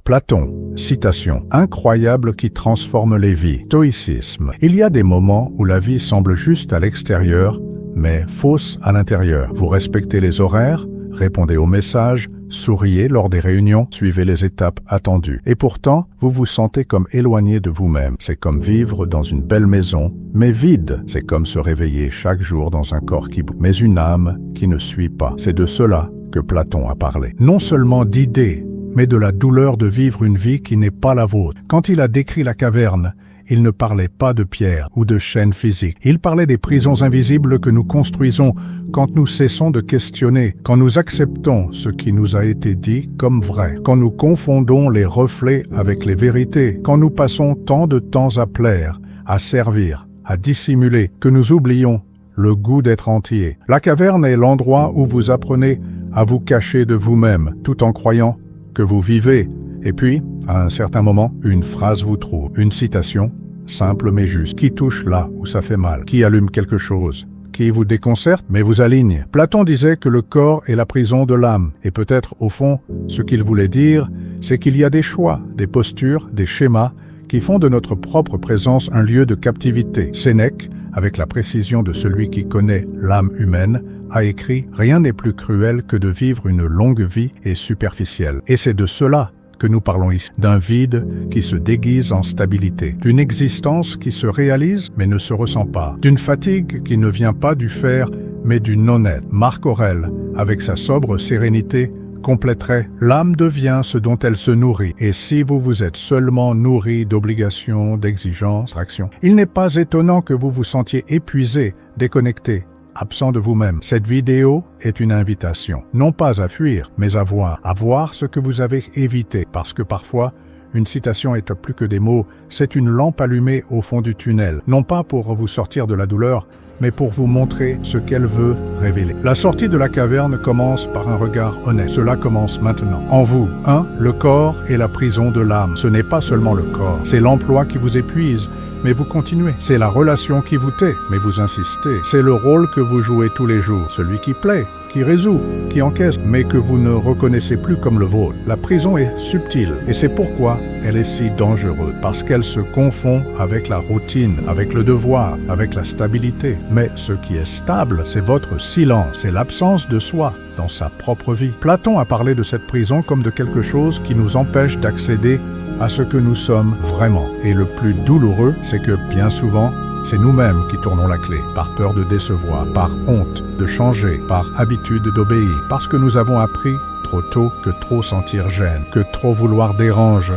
Platon, citation incroyable qui transforme les vies. Stoïcisme. Il y a des moments où la vie semble juste à l'extérieur, mais fausse à l'intérieur. Vous respectez les horaires, répondez aux messages, souriez lors des réunions, suivez les étapes attendues. Et pourtant, vous vous sentez comme éloigné de vous-même. C'est comme vivre dans une belle maison, mais vide. C'est comme se réveiller chaque jour dans un corps qui bouge, mais une âme qui ne suit pas. C'est de cela que Platon a parlé. Non seulement d'idées, mais de la douleur de vivre une vie qui n'est pas la vôtre. Quand il a décrit la caverne, il ne parlait pas de pierre ou de chaînes physiques. Il parlait des prisons invisibles que nous construisons quand nous cessons de questionner, quand nous acceptons ce qui nous a été dit comme vrai, quand nous confondons les reflets avec les vérités, quand nous passons tant de temps à plaire, à servir, à dissimuler, que nous oublions le goût d'être entier. La caverne est l'endroit où vous apprenez à vous cacher de vous-même, tout en croyant que vous vivez. Et puis, à un certain moment, une phrase vous trouve, une citation, simple mais juste, qui touche là où ça fait mal, qui allume quelque chose, qui vous déconcerte mais vous aligne. Platon disait que le corps est la prison de l'âme, et peut-être, au fond, ce qu'il voulait dire, c'est qu'il y a des choix, des postures, des schémas, qui font de notre propre présence un lieu de captivité. Sénèque, avec la précision de celui qui connaît l'âme humaine, a écrit « Rien n'est plus cruel que de vivre une longue vie et superficielle ». Et c'est de cela que nous parlons ici, d'un vide qui se déguise en stabilité, d'une existence qui se réalise mais ne se ressent pas, d'une fatigue qui ne vient pas du faire mais du non-être. Marc Aurèle, avec sa sobre sérénité, compléterait « L'âme devient ce dont elle se nourrit, et si vous vous êtes seulement nourri d'obligations, d'exigences, d'actions, il n'est pas étonnant que vous vous sentiez épuisé, déconnecté, absent de vous-même. Cette vidéo est une invitation, non pas à fuir, mais à voir ce que vous avez évité, parce que parfois, une citation est plus que des mots, c'est une lampe allumée au fond du tunnel, non pas pour vous sortir de la douleur, mais pour vous montrer ce qu'elle veut révéler. La sortie de la caverne commence par un regard honnête. Cela commence maintenant. En vous, 1. Le corps est la prison de l'âme. Ce n'est pas seulement le corps, c'est l'emploi qui vous épuise, mais vous continuez. C'est la relation qui vous tait, mais vous insistez. C'est le rôle que vous jouez tous les jours, celui qui plaît, qui résout, qui encaisse, mais que vous ne reconnaissez plus comme le vôtre. La prison est subtile, et c'est pourquoi elle est si dangereuse, parce qu'elle se confond avec la routine, avec le devoir, avec la stabilité. Mais ce qui est stable, c'est votre silence, c'est l'absence de soi dans sa propre vie. Platon a parlé de cette prison comme de quelque chose qui nous empêche d'accéder à ce que nous sommes vraiment. Et le plus douloureux, c'est que bien souvent, c'est nous-mêmes qui tournons la clé, par peur de décevoir, par honte de changer, par habitude d'obéir, parce que nous avons appris trop tôt que trop sentir gêne, que trop vouloir dérange,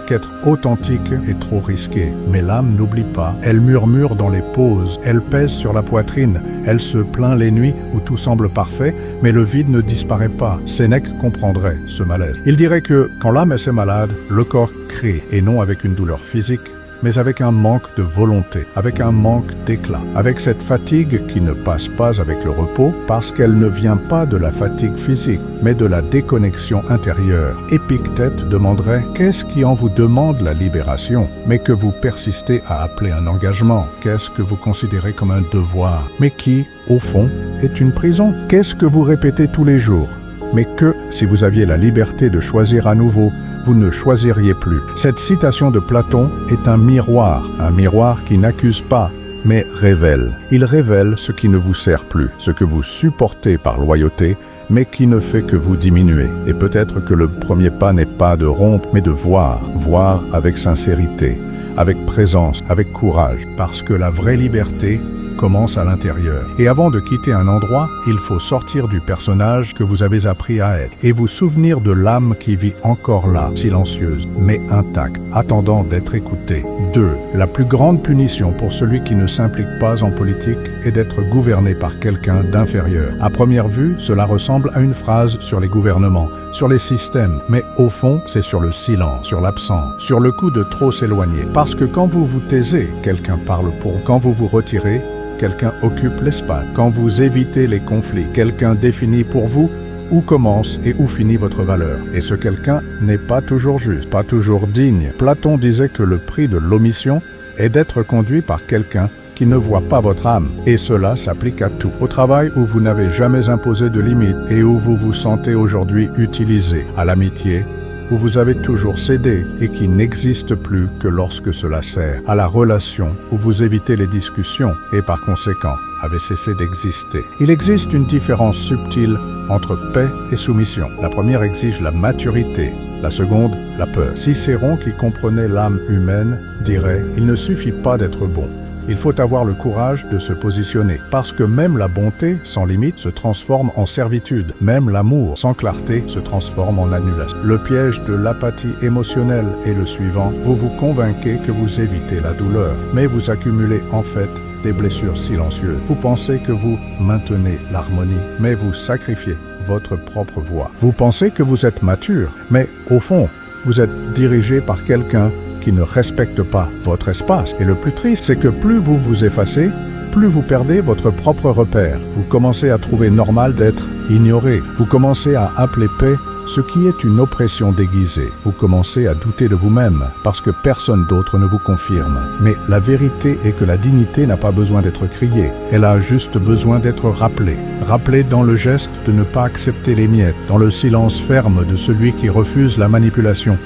qu'être authentique est trop risqué. Mais l'âme n'oublie pas, elle murmure dans les pauses, elle pèse sur la poitrine, elle se plaint les nuits où tout semble parfait, mais le vide ne disparaît pas. Sénèque comprendrait ce malaise. Il dirait que quand l'âme est malade, le corps crie, et non avec une douleur physique, mais avec un manque de volonté, avec un manque d'éclat, avec cette fatigue qui ne passe pas avec le repos parce qu'elle ne vient pas de la fatigue physique, mais de la déconnexion intérieure. Épictète demanderait « Qu'est-ce qui en vous demande la libération, mais que vous persistez à appeler un engagement? Qu'est-ce que vous considérez comme un devoir, mais qui, au fond, est une prison? Qu'est-ce que vous répétez tous les jours, mais que, si vous aviez la liberté de choisir à nouveau, vous ne choisiriez plus. » Cette citation de Platon est un miroir qui n'accuse pas, mais révèle. Il révèle ce qui ne vous sert plus, ce que vous supportez par loyauté, mais qui ne fait que vous diminuer. Et peut-être que le premier pas n'est pas de rompre, mais de voir avec sincérité, avec présence, avec courage, parce que la vraie liberté commence à l'intérieur. Et avant de quitter un endroit, il faut sortir du personnage que vous avez appris à être et vous souvenir de l'âme qui vit encore là, silencieuse, mais intacte, attendant d'être écoutée. 2. La plus grande punition pour celui qui ne s'implique pas en politique est d'être gouverné par quelqu'un d'inférieur. À première vue, cela ressemble à une phrase sur les gouvernements, sur les systèmes, mais au fond, c'est sur le silence, sur l'absence, sur le coup de trop s'éloigner. Parce que quand vous vous taisez, quelqu'un parle pour vous. Quand vous vous retirez, quelqu'un occupe l'espace. Quand vous évitez les conflits, quelqu'un définit pour vous où commence et où finit votre valeur. Et ce quelqu'un n'est pas toujours juste, pas toujours digne. Platon disait que le prix de l'omission est d'être conduit par quelqu'un qui ne voit pas votre âme. Et cela s'applique à tout. Au travail où vous n'avez jamais imposé de limites et où vous vous sentez aujourd'hui utilisé. À l'amitié, où vous avez toujours cédé et qui n'existe plus que lorsque cela sert à la relation, où vous évitez les discussions et par conséquent avez cessé d'exister. Il existe une différence subtile entre paix et soumission. La première exige la maturité, la seconde, la peur. Cicéron, qui comprenait l'âme humaine, dirait « Il ne suffit pas d'être bon. Il faut avoir le courage de se positionner, parce que même la bonté, sans limite, se transforme en servitude. Même l'amour, sans clarté, se transforme en annulation. Le piège de l'apathie émotionnelle est le suivant. Vous vous convainquez que vous évitez la douleur, mais vous accumulez en fait des blessures silencieuses. Vous pensez que vous maintenez l'harmonie, mais vous sacrifiez votre propre voix. Vous pensez que vous êtes mature, mais au fond, vous êtes dirigé par quelqu'un qui ne respecte pas votre espace. Et le plus triste, c'est que plus vous vous effacez, plus vous perdez votre propre repère. Vous commencez à trouver normal d'être ignoré. Vous commencez à appeler paix ce qui est une oppression déguisée. Vous commencez à douter de vous-même parce que personne d'autre ne vous confirme. Mais la vérité est que la dignité n'a pas besoin d'être criée. Elle a juste besoin d'être rappelée. Rappelée dans le geste de ne pas accepter les miettes, dans le silence ferme de celui qui refuse la manipulation,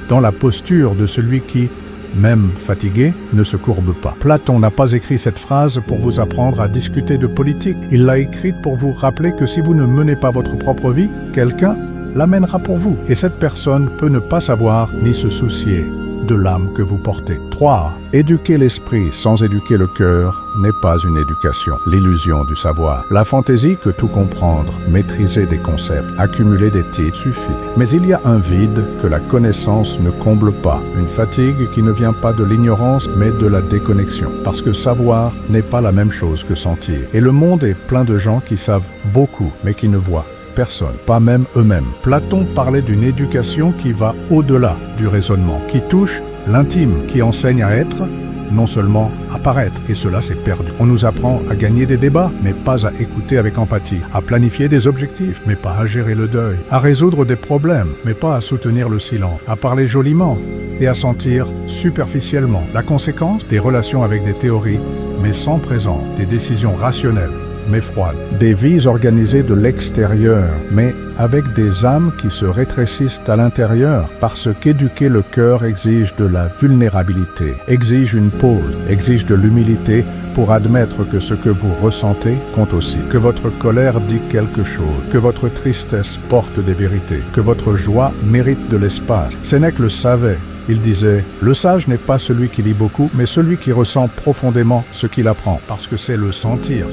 dans la posture de celui qui, même fatigué, ne se courbe pas. Platon n'a pas écrit cette phrase pour vous apprendre à discuter de politique. Il l'a écrite pour vous rappeler que si vous ne menez pas votre propre vie, quelqu'un l'amènera pour vous. Et cette personne peut ne pas savoir ni se soucier de l'âme que vous portez. 3. Éduquer l'esprit sans éduquer le cœur n'est pas une éducation. L'illusion du savoir. La fantaisie que tout comprendre, maîtriser des concepts, accumuler des titres suffit. Mais il y a un vide que la connaissance ne comble pas. Une fatigue qui ne vient pas de l'ignorance mais de la déconnexion. Parce que savoir n'est pas la même chose que sentir. Et le monde est plein de gens qui savent beaucoup mais qui ne voient personne, pas même eux-mêmes. Platon parlait d'une éducation qui va au-delà du raisonnement, qui touche l'intime, qui enseigne à être, non seulement à paraître, et cela c'est perdu. On nous apprend à gagner des débats, mais pas à écouter avec empathie, à planifier des objectifs, mais pas à gérer le deuil, à résoudre des problèmes, mais pas à soutenir le silence, à parler joliment et à sentir superficiellement. La conséquence, des relations avec des théories, mais sans présence, des décisions rationnelles, mais froides, des vies organisées de l'extérieur, mais avec des âmes qui se rétrécissent à l'intérieur, parce qu'éduquer le cœur exige de la vulnérabilité, exige une pause, exige de l'humilité pour admettre que ce que vous ressentez compte aussi, que votre colère dit quelque chose, que votre tristesse porte des vérités, que votre joie mérite de l'espace. Sénèque le savait. Il disait « Le sage n'est pas celui qui lit beaucoup, mais celui qui ressent profondément ce qu'il apprend. » Parce que c'est le sentir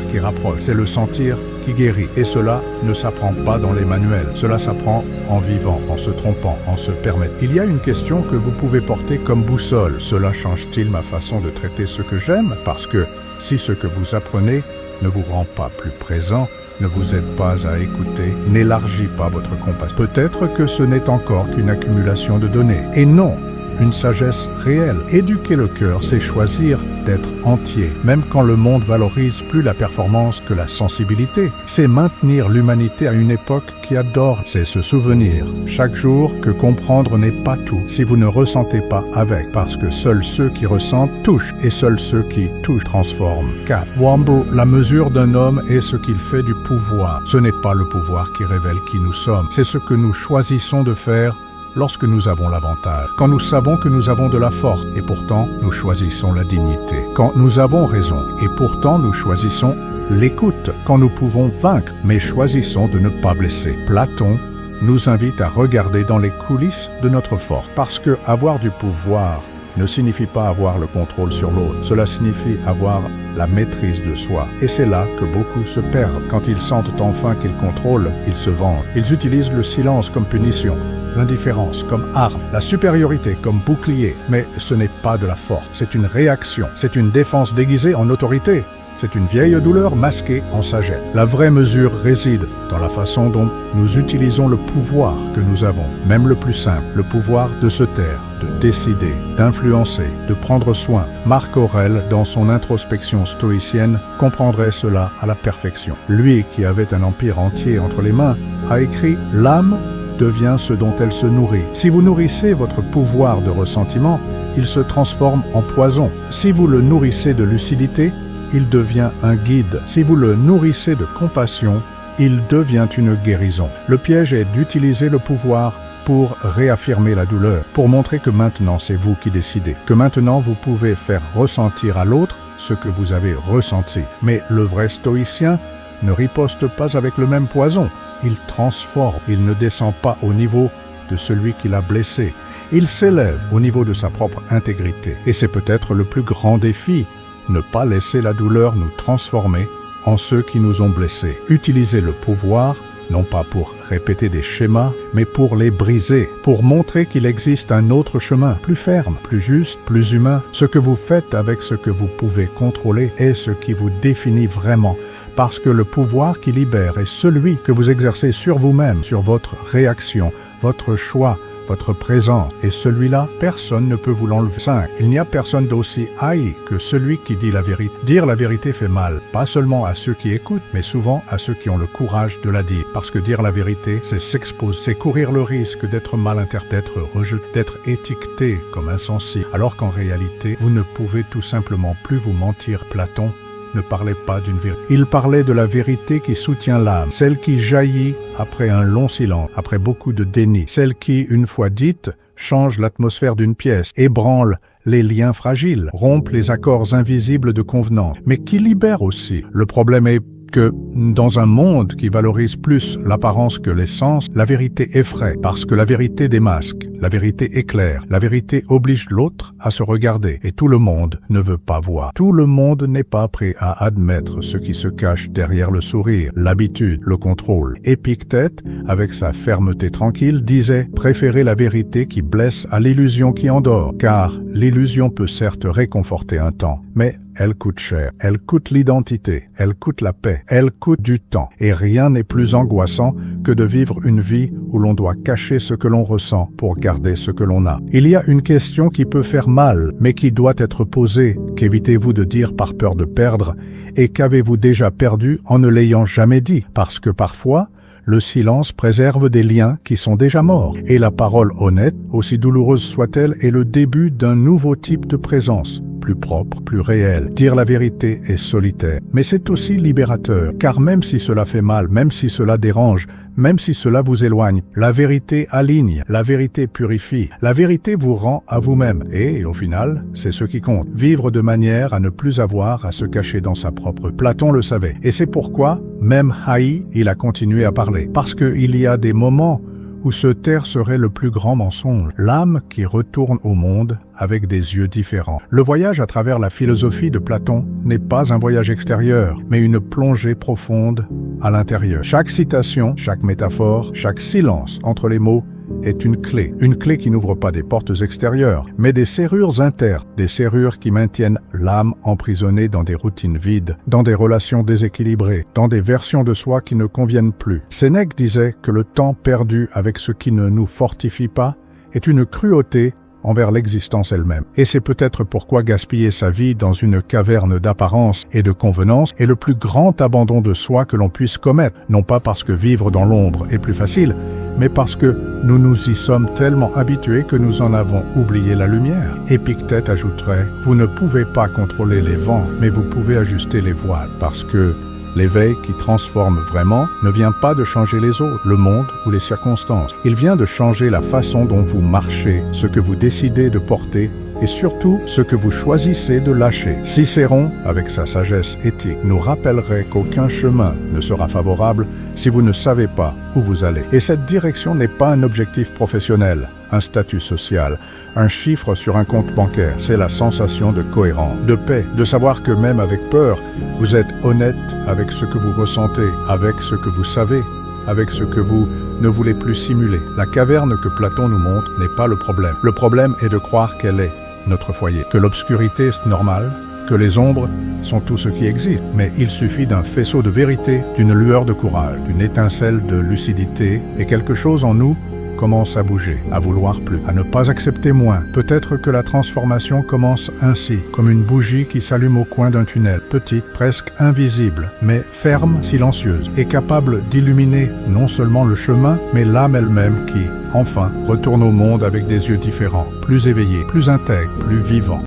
qui rapproche, c'est le sentir qui guérit. Et cela ne s'apprend pas dans les manuels, cela s'apprend en vivant, en se trompant, en se permettant. Il y a une question que vous pouvez porter comme boussole. Cela change-t-il ma façon de traiter ce que j'aime? Parce que si ce que vous apprenez ne vous rend pas plus présent, ne vous aide pas à écouter, n'élargit pas votre compassion. Peut-être que ce n'est encore qu'une accumulation de données. Et non, une sagesse réelle. Éduquer le cœur, c'est choisir d'être entier, même quand le monde valorise plus la performance que la sensibilité. C'est maintenir l'humanité à une époque qui adore, c'est se souvenir chaque jour que comprendre n'est pas tout si vous ne ressentez pas avec, parce que seuls ceux qui ressentent touchent, et seuls ceux qui touchent transforment. 4. Wambo, la mesure d'un homme est ce qu'il fait du pouvoir. Ce n'est pas le pouvoir qui révèle qui nous sommes, c'est ce que nous choisissons de faire lorsque nous avons l'avantage, quand nous savons que nous avons de la force, et pourtant nous choisissons la dignité, quand nous avons raison, et pourtant nous choisissons l'écoute, quand nous pouvons vaincre, mais choisissons de ne pas blesser. Platon nous invite à regarder dans les coulisses de notre force, parce que avoir du pouvoir ne signifie pas avoir le contrôle sur l'autre, cela signifie avoir la maîtrise de soi. Et c'est là que beaucoup se perdent. Quand ils sentent enfin qu'ils contrôlent, ils se vendent. Ils utilisent le silence comme punition, l'indifférence comme arme, la supériorité comme bouclier. Mais ce n'est pas de la force, c'est une réaction, c'est une défense déguisée en autorité. C'est une vieille douleur masquée en sagesse. La vraie mesure réside dans la façon dont nous utilisons le pouvoir que nous avons, même le plus simple, le pouvoir de se taire, de décider, d'influencer, de prendre soin. Marc Aurèle, dans son introspection stoïcienne, comprendrait cela à la perfection. Lui, qui avait un empire entier entre les mains, a écrit « L'âme devient ce dont elle se nourrit. Si vous nourrissez votre pouvoir de ressentiment, il se transforme en poison. Si vous le nourrissez de lucidité, il devient un guide. Si vous le nourrissez de compassion, il devient une guérison. Le piège est d'utiliser le pouvoir pour réaffirmer la douleur, pour montrer que maintenant c'est vous qui décidez, que maintenant vous pouvez faire ressentir à l'autre ce que vous avez ressenti. Mais le vrai stoïcien ne riposte pas avec le même poison. Il transforme, il ne descend pas au niveau de celui qui l'a blessé. Il s'élève au niveau de sa propre intégrité. Et c'est peut-être le plus grand défi, ne pas laisser la douleur nous transformer en ceux qui nous ont blessés. Utiliser le pouvoir, non pas pour répéter des schémas, mais pour les briser, pour montrer qu'il existe un autre chemin, plus ferme, plus juste, plus humain. Ce que vous faites avec ce que vous pouvez contrôler est ce qui vous définit vraiment, parce que le pouvoir qui libère est celui que vous exercez sur vous-même, sur votre réaction, votre choix, votre présence, et celui-là, personne ne peut vous l'enlever. 5. Il n'y a personne d'aussi haï que celui qui dit la vérité. Dire la vérité fait mal, pas seulement à ceux qui écoutent, mais souvent à ceux qui ont le courage de la dire. Parce que dire la vérité, c'est s'exposer, c'est courir le risque d'être mal interprété, d'être rejeté, d'être étiqueté comme insensible, alors qu'en réalité, vous ne pouvez tout simplement plus vous mentir. Platon ne parlait pas d'une vérité. Il parlait de la vérité qui soutient l'âme, celle qui jaillit après un long silence, après beaucoup de déni, celle qui, une fois dite, change l'atmosphère d'une pièce, ébranle les liens fragiles, rompt les accords invisibles de convenance, mais qui libère aussi. Le problème est que dans un monde qui valorise plus l'apparence que l'essence, la vérité effraie, parce que la vérité démasque, la vérité éclaire, la vérité oblige l'autre à se regarder, et tout le monde ne veut pas voir. Tout le monde n'est pas prêt à admettre ce qui se cache derrière le sourire, l'habitude, le contrôle. Épictète, avec sa fermeté tranquille, disait « Préférez la vérité qui blesse à l'illusion qui endort, car l'illusion peut certes réconforter un temps, mais elle coûte cher, elle coûte l'identité, elle coûte la paix, elle coûte du temps, et rien n'est plus angoissant que de vivre une vie où l'on doit cacher ce que l'on ressent pour garder ce que l'on a. Il y a une question qui peut faire mal, mais qui doit être posée. Qu'évitez-vous de dire par peur de perdre, et qu'avez-vous déjà perdu en ne l'ayant jamais dit? Parce que parfois, le silence préserve des liens qui sont déjà morts, et la parole honnête, aussi douloureuse soit-elle, est le début d'un nouveau type de présence, plus propre, plus réel. Dire la vérité est solitaire, mais c'est aussi libérateur, car même si cela fait mal, même si cela dérange, même si cela vous éloigne, la vérité aligne, la vérité purifie, la vérité vous rend à vous-même, et au final, c'est ce qui compte. Vivre de manière à ne plus avoir à se cacher dans sa propre. Platon le savait, et c'est pourquoi, même haï, il a continué à parler, parce qu'il y a des moments où se taire serait le plus grand mensonge, l'âme qui retourne au monde avec des yeux différents. Le voyage à travers la philosophie de Platon n'est pas un voyage extérieur, mais une plongée profonde à l'intérieur. Chaque citation, chaque métaphore, chaque silence entre les mots est une clé qui n'ouvre pas des portes extérieures, mais des serrures internes, des serrures qui maintiennent l'âme emprisonnée dans des routines vides, dans des relations déséquilibrées, dans des versions de soi qui ne conviennent plus. Sénèque disait que le temps perdu avec ce qui ne nous fortifie pas est une cruauté envers l'existence elle-même. Et c'est peut-être pourquoi gaspiller sa vie dans une caverne d'apparence et de convenance est le plus grand abandon de soi que l'on puisse commettre, non pas parce que vivre dans l'ombre est plus facile, mais parce que nous nous y sommes tellement habitués que nous en avons oublié la lumière. Épictète ajouterait « Vous ne pouvez pas contrôler les vents, mais vous pouvez ajuster les voiles, parce que l'éveil qui transforme vraiment ne vient pas de changer les autres, le monde ou les circonstances. Il vient de changer la façon dont vous marchez, ce que vous décidez de porter et surtout ce que vous choisissez de lâcher. Cicéron, avec sa sagesse éthique, nous rappellerait qu'aucun chemin ne sera favorable si vous ne savez pas où vous allez. Et cette direction n'est pas un objectif professionnel, un statut social, un chiffre sur un compte bancaire. C'est la sensation de cohérence, de paix, de savoir que même avec peur, vous êtes honnête avec ce que vous ressentez, avec ce que vous savez, avec ce que vous ne voulez plus simuler. La caverne que Platon nous montre n'est pas le problème. Le problème est de croire qu'elle est notre foyer, que l'obscurité est normale, que les ombres sont tout ce qui existe. Mais il suffit d'un faisceau de vérité, d'une lueur de courage, d'une étincelle de lucidité, et quelque chose en nous commence à bouger, à vouloir plus, à ne pas accepter moins. Peut-être que la transformation commence ainsi, comme une bougie qui s'allume au coin d'un tunnel, petite, presque invisible, mais ferme, silencieuse, et capable d'illuminer non seulement le chemin, mais l'âme elle-même qui, enfin, retourne au monde avec des yeux différents, plus éveillés, plus intègres, plus vivants.